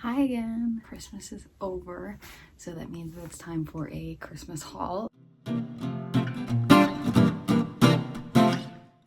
Hi again. Christmas is over, so that means that it's time for a Christmas haul.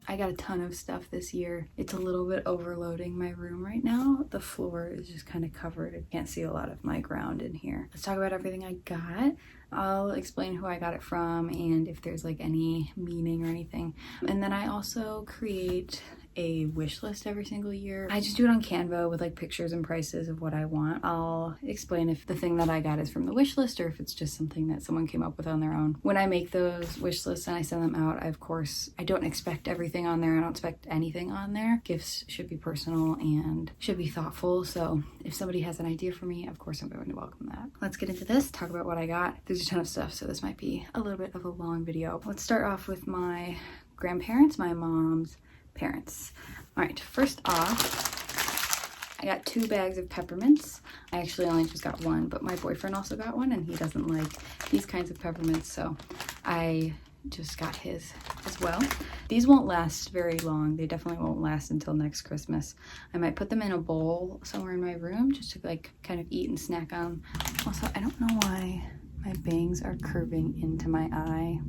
I got a ton of stuff this year. It's a little bit overloading my room right now. The floor is just kind of covered. I can't see a lot of my ground in here. Let's talk about everything I got. I'll explain who I got it from and if there's like any meaning or anything. And then I also create a wish list every single year. I just do it on Canva with like pictures and prices of what I want. I'll explain if the thing that I got is from the wish list or if it's just something that someone came up with on their own. When I make those wish lists and I send them out, I don't expect everything on there. I don't expect anything on there. Gifts should be personal and should be thoughtful. So if somebody has an idea for me, of course I'm going to welcome that. Let's get into this, talk about what I got. There's a ton of stuff, so this might be a little bit of a long video. Let's start off with my grandparents, my mom's parents. All right, first off, I got 2 bags of peppermints. I actually only just got one, but my boyfriend also got one and he doesn't like these kinds of peppermints, so I just got his as well. These won't last very long. They definitely won't last until next Christmas. I might put them in a bowl somewhere in my room just to like kind of eat and snack on. Also, I don't know why my bangs are curving into my eye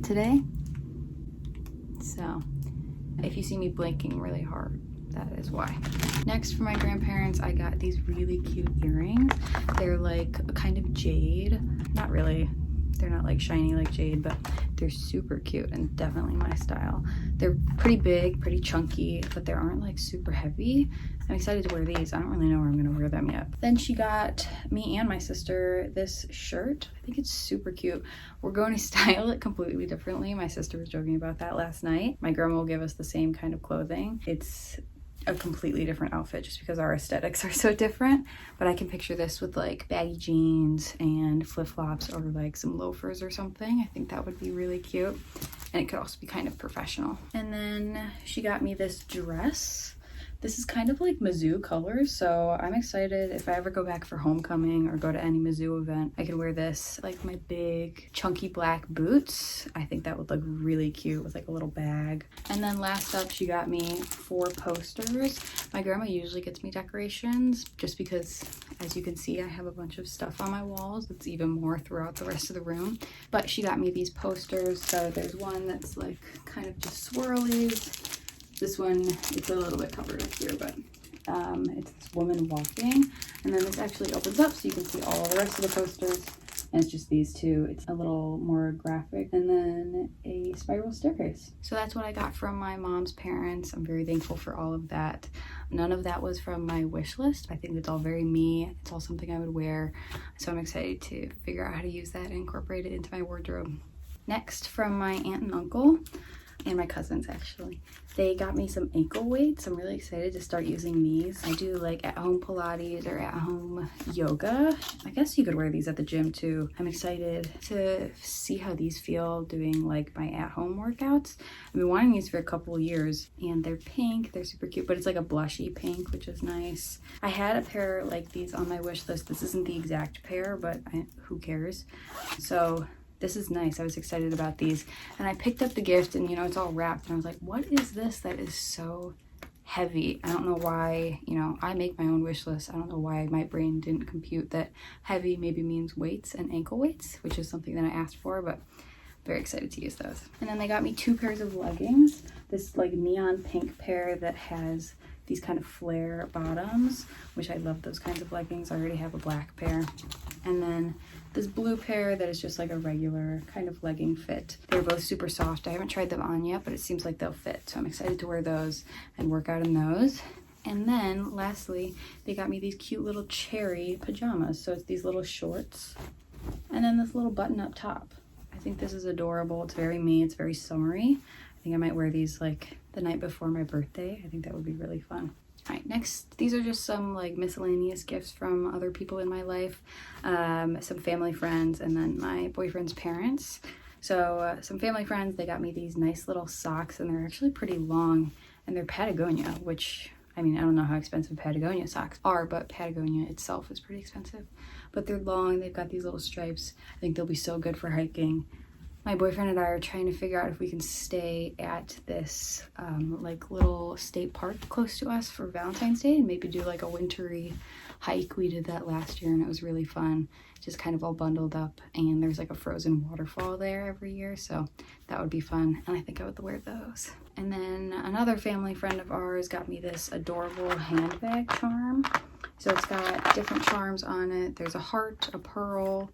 today. So if you see me blinking really hard, that is why. Next, for my grandparents, I got these really cute earrings. They're like a kind of jade. Not really. They're not like shiny like jade, but they're super cute and definitely my style. They're pretty big, pretty chunky, but they aren't like super heavy. I'm excited to wear these. I don't really know where I'm gonna wear them yet. Then she got me and my sister this shirt. I think it's super cute. We're going to style it completely differently. My sister was joking about that last night. My grandma will give us the same kind of clothing. It's a completely different outfit just because our aesthetics are so different, but I can picture this with like baggy jeans and flip-flops or like some loafers or something. I think that would be really cute, and it could also be kind of professional. And then she got me this dress. This is kind of like Mizzou colors, so I'm excited if I ever go back for homecoming or go to any Mizzou event, I can wear this, like my big chunky black boots. I think that would look really cute with like a little bag. And then last up, she got me 4 posters. My grandma usually gets me decorations just because, as you can see, I have a bunch of stuff on my walls. It's even more throughout the rest of the room. But she got me these posters. So there's one that's like kind of just swirlies. This one, it's a little bit covered up here, but it's this woman walking. And then this actually opens up so you can see all the rest of the posters. And it's just these 2. It's a little more graphic. And then a spiral staircase. So that's what I got from my mom's parents. I'm very thankful for all of that. None of that was from my wish list. I think it's all very me. It's all something I would wear. So I'm excited to figure out how to use that and incorporate it into my wardrobe. Next, from my aunt and uncle, and my cousins actually. They got me some ankle weights. I'm really excited to start using these. I do like at-home Pilates or at-home yoga. I guess you could wear these at the gym too. I'm excited to see how these feel doing like my at-home workouts. I've been wanting these for a couple of years, and they're pink. They're super cute, but it's like a blushy pink, which is nice. I had a pair like these on my wish list. This isn't the exact pair, but who cares? So this is nice. I was excited about these, and I picked up the gift, and you know, it's all wrapped, and I was like, what is this that is so heavy? I don't know why. You know, I make my own wish list. I don't know why my brain didn't compute that heavy maybe means weights and ankle weights, which is something that I asked for, but very excited to use those. And then they got me 2 pairs of leggings. This like neon pink pair that has these kind of flare bottoms, which I love those kinds of leggings. I already have a black pair. And then this blue pair that is just like a regular kind of legging fit. They're both super soft. I haven't tried them on yet, but it seems like they'll fit. So I'm excited to wear those and work out in those. And then lastly, they got me these cute little cherry pajamas. So it's these little shorts and then this little button up top. I think this is adorable. It's very me. It's very summery. I think I might wear these like the night before my birthday. I think that would be really fun. All right, next, these are just some like miscellaneous gifts from other people in my life, some family friends, and then my boyfriend's parents. So some family friends, they got me these nice little socks, and they're actually pretty long, and they're Patagonia, which, I mean, I don't know how expensive Patagonia socks are, but Patagonia itself is pretty expensive. But they're long, they've got these little stripes. I think they'll be so good for hiking. My boyfriend and I are trying to figure out if we can stay at this like little state park close to us for Valentine's Day and maybe do like a wintry hike. We did that last year and it was really fun, just kind of all bundled up, and there's like a frozen waterfall there every year, so that would be fun, and I think I would wear those. And then another family friend of ours got me this adorable handbag charm. So it's got different charms on it. There's a heart, a pearl,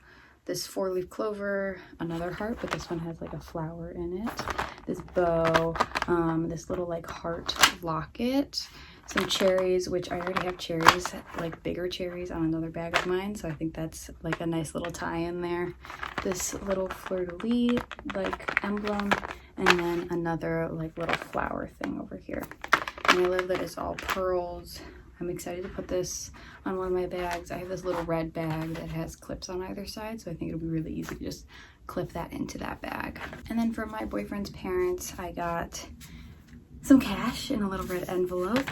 this 4-leaf clover, another heart, but this one has like a flower in it, this bow, this little like heart locket, some cherries, which I already have cherries, like bigger cherries on another bag of mine, so I think that's like a nice little tie in there. This little fleur-de-lis like emblem, and then another like little flower thing over here. And I love that it's all pearls. I'm excited to put this on one of my bags. I have this little red bag that has clips on either side, so I think it'll be really easy to just clip that into that bag. And then from my boyfriend's parents, I got some cash in a little red envelope,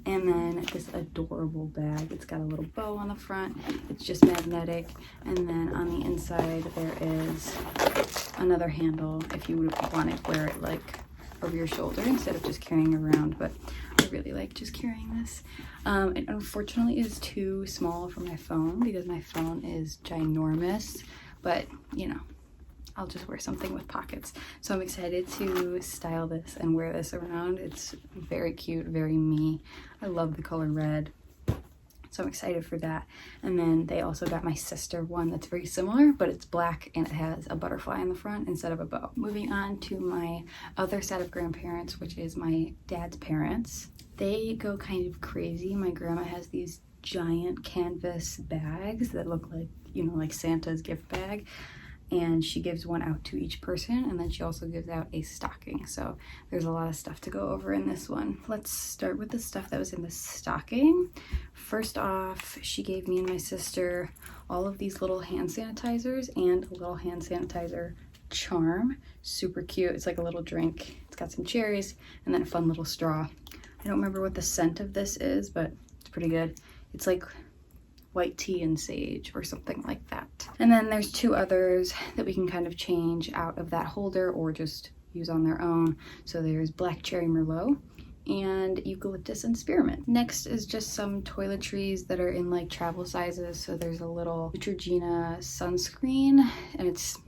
and then this adorable bag. It's got a little bow on the front, it's just magnetic, and then on the inside there is another handle if you would want to wear it like over your shoulder instead of just carrying around, but I really like just carrying this. It unfortunately is too small for my phone because my phone is ginormous, but you know, I'll just wear something with pockets. So I'm excited to style this and wear this around. It's very cute, very me. I love the color red, so I'm excited for that. And then they also got my sister one that's very similar, but it's black and it has a butterfly in the front instead of a bow. Moving on to my other set of grandparents, which is my dad's parents. They go kind of crazy. My grandma has these giant canvas bags that look like, you know, like Santa's gift bag, and she gives one out to each person, and then she also gives out a stocking. So there's a lot of stuff to go over in this one. Let's start with the stuff that was in the stocking. First off, she gave me and my sister all of these little hand sanitizers and a little hand sanitizer charm. Super cute. It's like a little drink. It's got some cherries and then a fun little straw. I don't remember what the scent of this is, but it's pretty good. It's like white tea and sage or something like that. And then there's two others that we can kind of change out of that holder or just use on their own. So there's black cherry merlot and eucalyptus and spearmint. Next is just some toiletries that are in like travel sizes. So there's a little Neutrogena sunscreen, and it's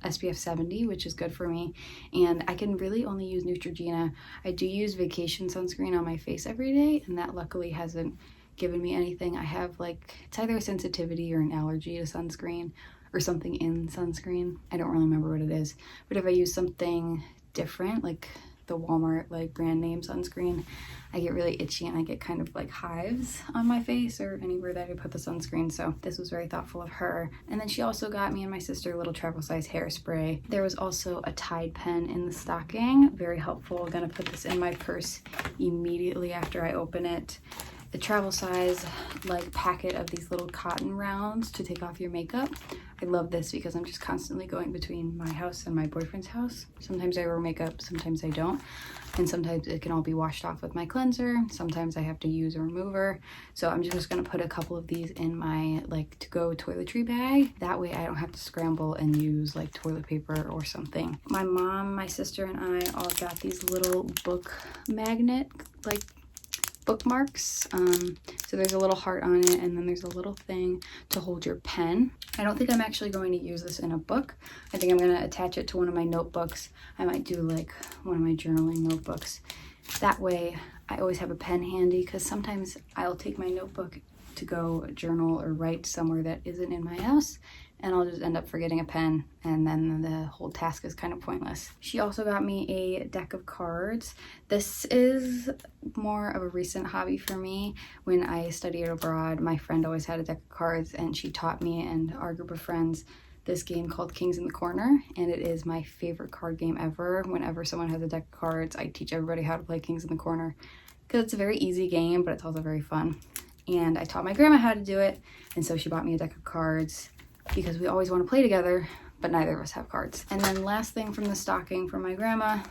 SPF 70, which is good for me, and I can really only use Neutrogena. I do use vacation sunscreen on my face every day, and that luckily hasn't given me anything. I have like, it's either a sensitivity or an allergy to sunscreen or something in sunscreen. I don't really remember what it is, but if I use something different, like the Walmart like brand name sunscreen, I get really itchy and I get kind of like hives on my face or anywhere that I put the sunscreen. So this was very thoughtful of her. And then she also got me and my sister a little travel size hairspray. There was also a Tide pen in the stocking, very helpful. Gonna put this in my purse immediately after I open it. The travel size like packet of these little cotton rounds to take off your makeup. I love this because I'm just constantly going between my house and my boyfriend's house. Sometimes I wear makeup, sometimes I don't. And sometimes it can all be washed off with my cleanser. Sometimes I have to use a remover. So I'm just gonna put a couple of these in my like to-go toiletry bag. That way I don't have to scramble and use like toilet paper or something. My mom, my sister, and I all got these little book magnet like bookmarks. So there's a little heart on it, and then there's a little thing to hold your pen. I don't think I'm actually going to use this in a book. I think I'm going to attach it to one of my notebooks. I might do like one of my journaling notebooks. That way I always have a pen handy, because sometimes I'll take my notebook to go journal or write somewhere that isn't in my house, and I'll just end up forgetting a pen, and then the whole task is kind of pointless. She also got me a deck of cards. This is more of a recent hobby for me. When I studied abroad, my friend always had a deck of cards, and she taught me and our group of friends this game called Kings in the Corner, and it is my favorite card game ever. Whenever someone has a deck of cards, I teach everybody how to play Kings in the Corner, because it's a very easy game, but it's also very fun. And I taught my grandma how to do it, and so she bought me a deck of cards because we always want to play together, but neither of us have cards. And then last thing from the stocking from my grandma,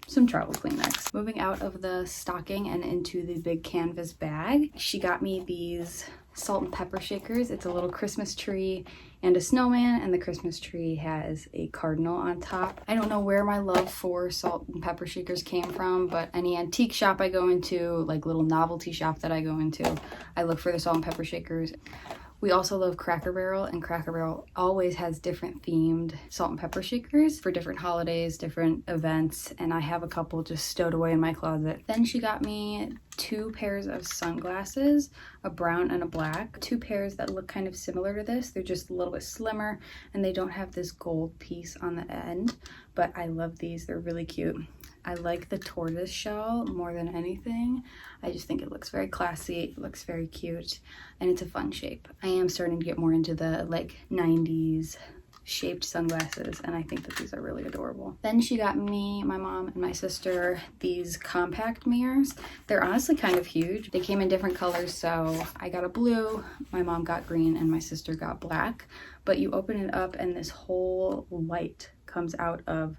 some travel Kleenex. Moving out of the stocking and into the big canvas bag, she got me these salt and pepper shakers. It's a little Christmas tree and a snowman, and the Christmas tree has a cardinal on top. I don't know where my love for salt and pepper shakers came from, but any antique shop I go into, like little novelty shop that I go into, I look for the salt and pepper shakers. We also love Cracker Barrel, and Cracker Barrel always has different themed salt and pepper shakers for different holidays, different events, and I have a couple just stowed away in my closet. Then she got me 2 pairs of sunglasses, a brown and a black. 2 pairs that look kind of similar to this. They're just a little bit slimmer and they don't have this gold piece on the end, but I love these. They're really cute. I like the tortoise shell more than anything. I just think it looks very classy, it looks very cute, and it's a fun shape. I am starting to get more into the like 90s shaped sunglasses, and I think that these are really adorable. Then she got me, my mom, and my sister these compact mirrors. They're honestly kind of huge. They came in different colors, so I got a blue, my mom got green, and my sister got black. But you open it up and this whole light comes out of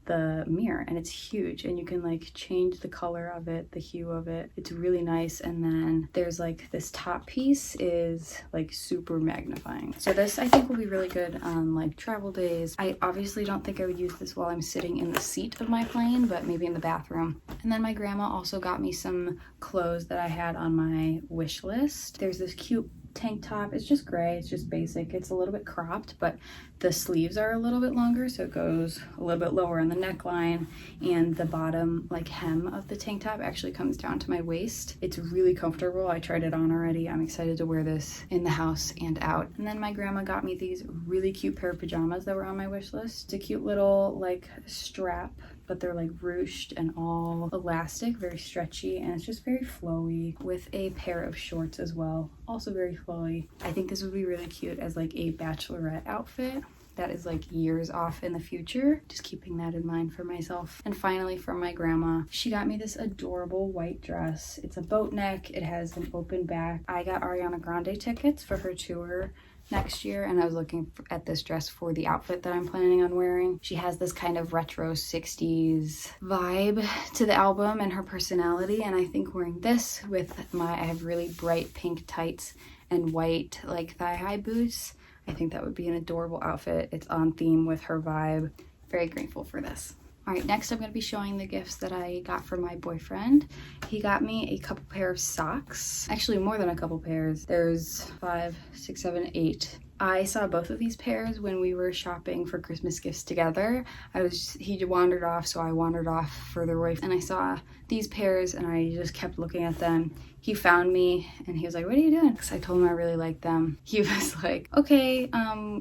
the mirror, and it's huge, and you can like change the color of it, the hue of it. It's really nice. And then there's like this top piece is like super magnifying, so this I think will be really good on like travel days. I obviously don't think I would use this while I'm sitting in the seat of my plane, but maybe in the bathroom. And then my grandma also got me some clothes that I had on my wish list. There's this cute tank top. It's just gray, it's just basic. It's a little bit cropped, but the sleeves are a little bit longer, so it goes a little bit lower in the neckline, and the bottom like hem of the tank top actually comes down to my waist. It's really comfortable. I tried it on already. I'm excited to wear this in the house and out. And then my grandma got me these really cute pair of pajamas that were on my wish list. It's a cute little like strap, but they're like ruched and all elastic, very stretchy, and it's just very flowy, with a pair of shorts as well, also very flowy. I think this would be really cute as like a bachelorette outfit that is like years off in the future. Just keeping that in mind for myself. And finally, from my grandma, she got me this adorable white dress. It's a boat neck, it has an open back. I got Ariana Grande tickets for her tour next year, and I was looking at this dress for the outfit that I'm planning on wearing. She has this kind of retro 60s vibe to the album and her personality, and I think wearing this with I have really bright pink tights and white like thigh-high boots, I think that would be an adorable outfit. It's on theme with her vibe. Very grateful for this. All right, next I'm going to be showing the gifts that I got from my boyfriend. He got me a couple pair of socks. Actually, more than a couple pairs. There's 5, 6, 7, 8. I saw both of these pairs when we were shopping for Christmas gifts together. He wandered off, so I wandered off further away, and I saw these pairs and I just kept looking at them. He found me and he was like, "What are you doing?" Because I told him I really liked them. He was like, "Okay,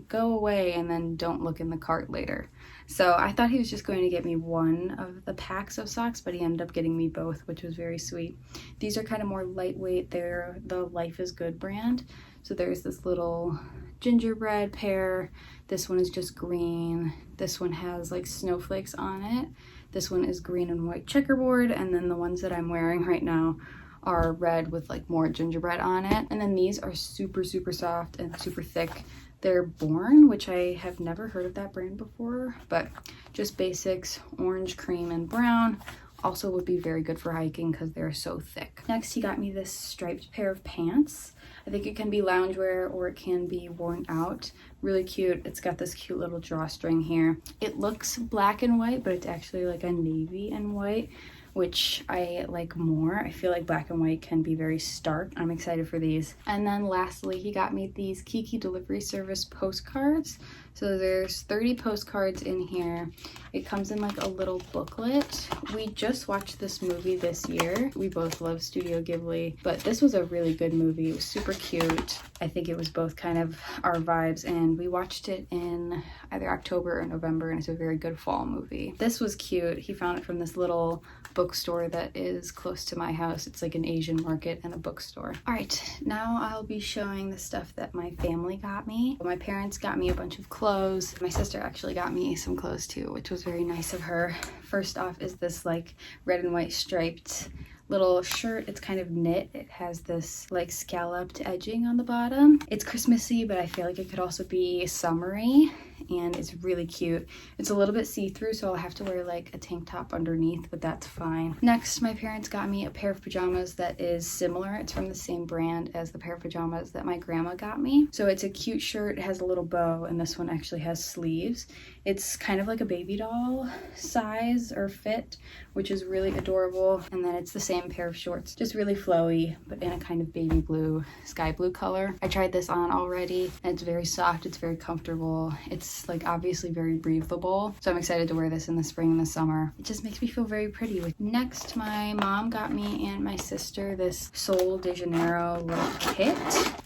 go away and then don't look in the cart later." So I thought he was just going to get me one of the packs of socks, but he ended up getting me both, which was very sweet. These are kind of more lightweight. They're the Life is Good brand. So there's this little gingerbread pair. This one is just green. This one has like snowflakes on it. This one is green and white checkerboard. And then the ones that I'm wearing right now are red with like more gingerbread on it. And then these are super, super soft and super thick. They're Born, which I have never heard of that brand before, but just basics, orange, cream, and brown. Also would be very good for hiking because they're so thick. Next, he got me this striped pair of pants. I think it can be loungewear or it can be worn out. Really cute. It's got this cute little drawstring here. It looks black and white, but it's actually like a navy and white, which I like more. I feel like black and white can be very stark. I'm excited for these. And then lastly, he got me these Kiki Delivery Service postcards. So there's 30 postcards in here. It comes in like a little booklet. We just watched this movie this year. We both love Studio Ghibli, but this was a really good movie. It was super cute. I think it was both kind of our vibes, and we watched it in either October or November, and it's a very good fall movie. This was cute. He found it from this little bookstore that is close to my house. It's like an Asian market and a bookstore. All right, now I'll be showing the stuff that my family got me. My parents got me a bunch of clothes. My sister actually got me some clothes too, which was very nice of her. First off is this like red and white striped little shirt. It's kind of knit. It has this like scalloped edging on the bottom. It's Christmassy, but I feel like it could also be summery, and it's really cute. It's a little bit see-through, so I'll have to wear like a tank top underneath, but that's fine. Next, my parents got me a pair of pajamas that is similar. It's from the same brand as the pair of pajamas that my grandma got me. So it's a cute shirt. It has a little bow, and this one actually has sleeves. It's kind of like a baby doll size or fit, which is really adorable. And then it's the same pair of shorts, just really flowy, but in a kind of baby blue, sky blue color. I tried this on already, and it's very soft. It's very comfortable. It's like obviously very breathable. So I'm excited to wear this in the spring and the summer. It just makes me feel very pretty. Next, my mom got me and my sister this Sol de Janeiro little kit.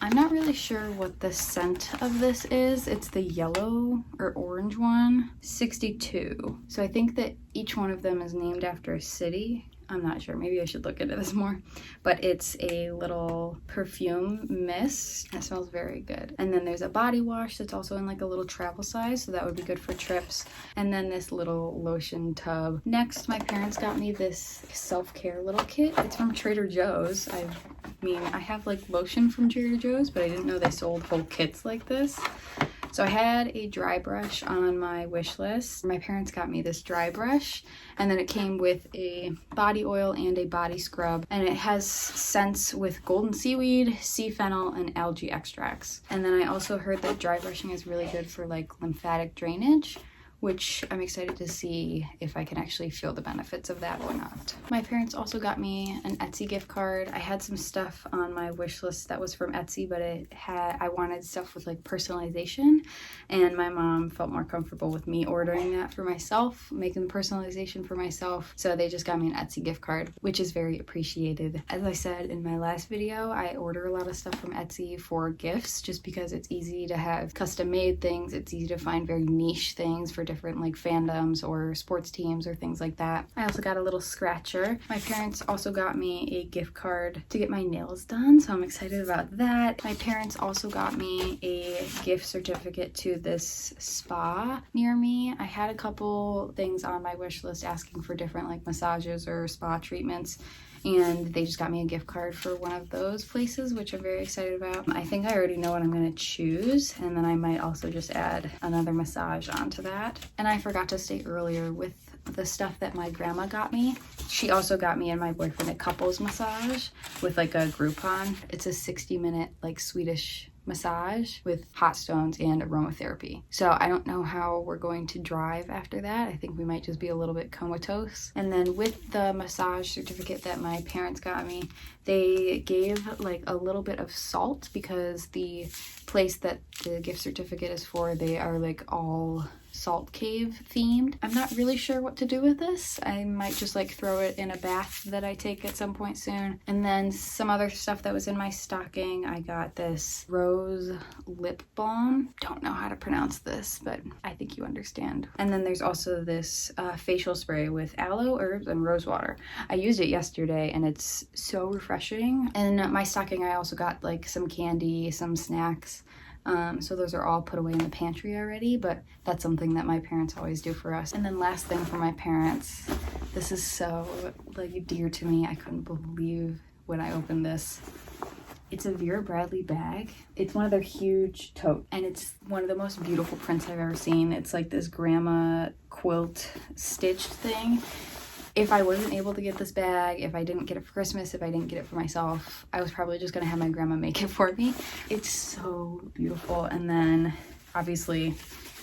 I'm not really sure what the scent of this is. It's the yellow or orange one. 62. So I think that each one of them is named after a city. I'm not sure. Maybe I should look into this more. But it's a little perfume mist. That smells very good. And then there's a body wash that's also in like a little travel size, so that would be good for trips. And then this little lotion tub. Next, my parents got me this self-care little kit. It's from Trader Joe's. I have like lotion from Trader Joe's, but I didn't know they sold whole kits like this. So I had a dry brush on my wish list. My parents got me this dry brush, and then it came with a body oil and a body scrub, and it has scents with golden seaweed, sea fennel, and algae extracts. And then I also heard that dry brushing is really good for like lymphatic drainage, which I'm excited to see if I can actually feel the benefits of that or not. My parents also got me an Etsy gift card. I had some stuff on my wish list that was from Etsy, but I wanted stuff with like personalization, and my mom felt more comfortable with me ordering that for myself, making the personalization for myself. So they just got me an Etsy gift card, which is very appreciated. As I said in my last video, I order a lot of stuff from Etsy for gifts just because it's easy to have custom made things. It's easy to find very niche things for different like fandoms or sports teams or things like that. I also got a little scratcher. My parents also got me a gift card to get my nails done, so I'm excited about that. My parents also got me a gift certificate to this spa near me. I had a couple things on my wish list asking for different like massages or spa treatments, and they just got me a gift card for one of those places, which I'm very excited about. I think I already know what I'm gonna choose, and then I might also just add another massage onto that. And I forgot to state earlier, with the stuff that my grandma got me, she also got me and my boyfriend a couples massage with like a Groupon. It's a 60-minute like Swedish massage with hot stones and aromatherapy. So I don't know how we're going to drive after that. I think we might just be a little bit comatose. And then with the massage certificate that my parents got me, they gave like a little bit of salt, because the place that the gift certificate is for, they are like all salt cave themed. I'm not really sure what to do with this. I might just like throw it in a bath that I take at some point soon. And then some other stuff that was in my stocking, I got this rose lip balm. Don't know how to pronounce this, but I think you understand. And then there's also this facial spray with aloe, herbs, and rose water. I used it yesterday and it's so refreshing. And in my stocking, I also got like some candy, some snacks. So those are all put away in the pantry already, but that's something that my parents always do for us. And then last thing for my parents, this is so like dear to me. I couldn't believe when I opened this. It's a Vera Bradley bag. It's one of their huge totes, and it's one of the most beautiful prints I've ever seen. It's like this grandma quilt stitched thing. If I wasn't able to get this bag, if I didn't get it for Christmas, if I didn't get it for myself, I was probably just gonna have my grandma make it for me. It's so beautiful. And then obviously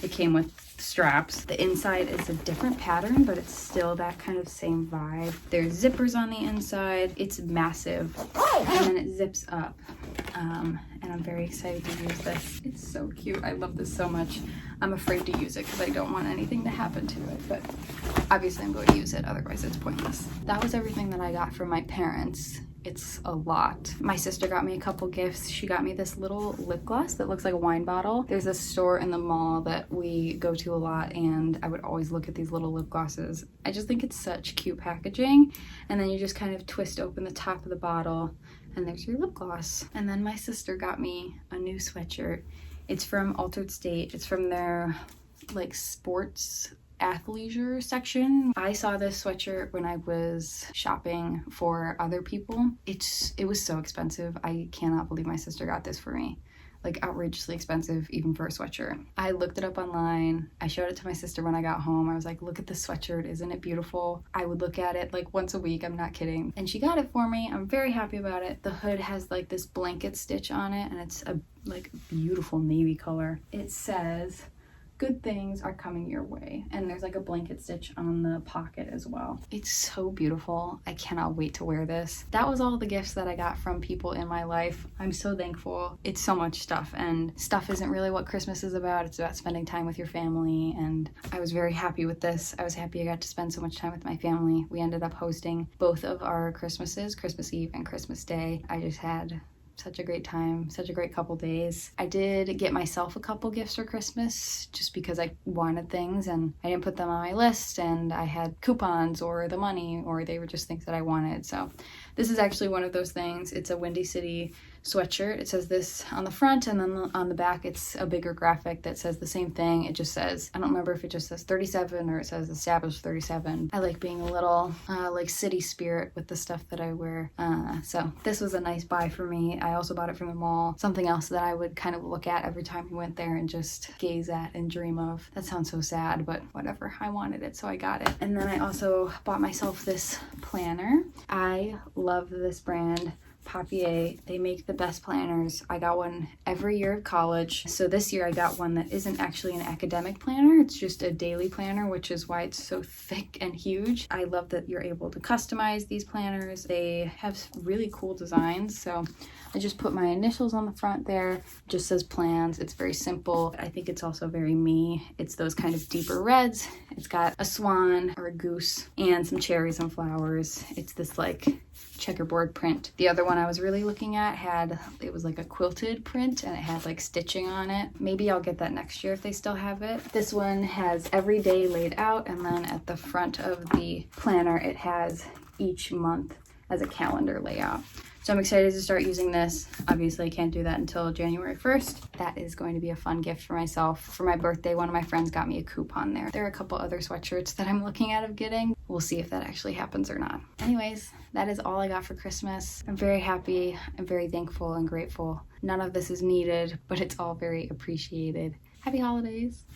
it came with straps. The inside is a different pattern, but it's still that kind of same vibe. There's zippers on the inside. It's massive, and then it zips up. And I'm very excited to use this. It's so cute. I love this so much. I'm afraid to use it because I don't want anything to happen to it, but obviously I'm going to use it, otherwise it's pointless. That was everything that I got from my parents. It's a lot. My sister got me a couple gifts. She got me this little lip gloss that looks like a wine bottle. There's a store in the mall that we go to a lot, and I would always look at these little lip glosses. I just think it's such cute packaging. And then you just kind of twist open the top of the bottle, and there's your lip gloss. And then my sister got me a new sweatshirt. It's from Altered State. It's from their like sports athleisure section. I saw this sweatshirt when I was shopping for other people. It was so expensive. I cannot believe my sister got this for me. Like outrageously expensive even for a sweatshirt. I looked it up online. I showed it to my sister when I got home. I was like, look at this sweatshirt, isn't it beautiful? I would look at it like once a week, I'm not kidding. And she got it for me. I'm very happy about it. The hood has like this blanket stitch on it and it's a like beautiful navy color. It says, good things are coming your way. And there's like a blanket stitch on the pocket as well. It's so beautiful. I cannot wait to wear this. That was all the gifts that I got from people in my life. I'm so thankful. It's so much stuff, and stuff isn't really what Christmas is about. It's about spending time with your family, and I was very happy with this. I was happy I got to spend so much time with my family. We ended up hosting both of our Christmases, Christmas Eve and Christmas Day. I just had such a great time, such a great couple days. I did get myself a couple gifts for Christmas just because I wanted things and I didn't put them on my list, and I had coupons or the money, or they were just things that I wanted. So this is actually one of those things. It's a Windy City sweatshirt. It says this on the front, and then on the back it's a bigger graphic that says the same thing. It just says, I don't remember if it just says 37 or it says established 37. I like being a little like city spirit with the stuff that I wear. So this was a nice buy for me. I also bought it from the mall. Something else that I would kind of look at every time we went there and just gaze at and dream of. That sounds so sad, but whatever. I wanted it, so I got it. And then I also bought myself this planner. I love this brand, Papier. They make the best planners. I got one every year of college. So this year I got one that isn't actually an academic planner. It's just a daily planner, which is why it's so thick and huge. I love that you're able to customize these planners. They have really cool designs. So I just put my initials on the front there. It just says plans. It's very simple. I think it's also very me. It's those kind of deeper reds. It's got a swan or a goose and some cherries and flowers. It's this like checkerboard print. The other one I was really looking at it was like a quilted print and it had like stitching on it. Maybe I'll get that next year if they still have it. This one has every day laid out, and then at the front of the planner it has each month as a calendar layout. So I'm excited to start using this. Obviously I can't do that until January 1st. That is going to be a fun gift for myself. For my birthday, one of my friends got me a coupon there. There are a couple other sweatshirts that I'm looking at of getting. We'll see if that actually happens or not. Anyways, that is all I got for Christmas. I'm very happy. I'm very thankful and grateful. None of this is needed, but it's all very appreciated. Happy holidays.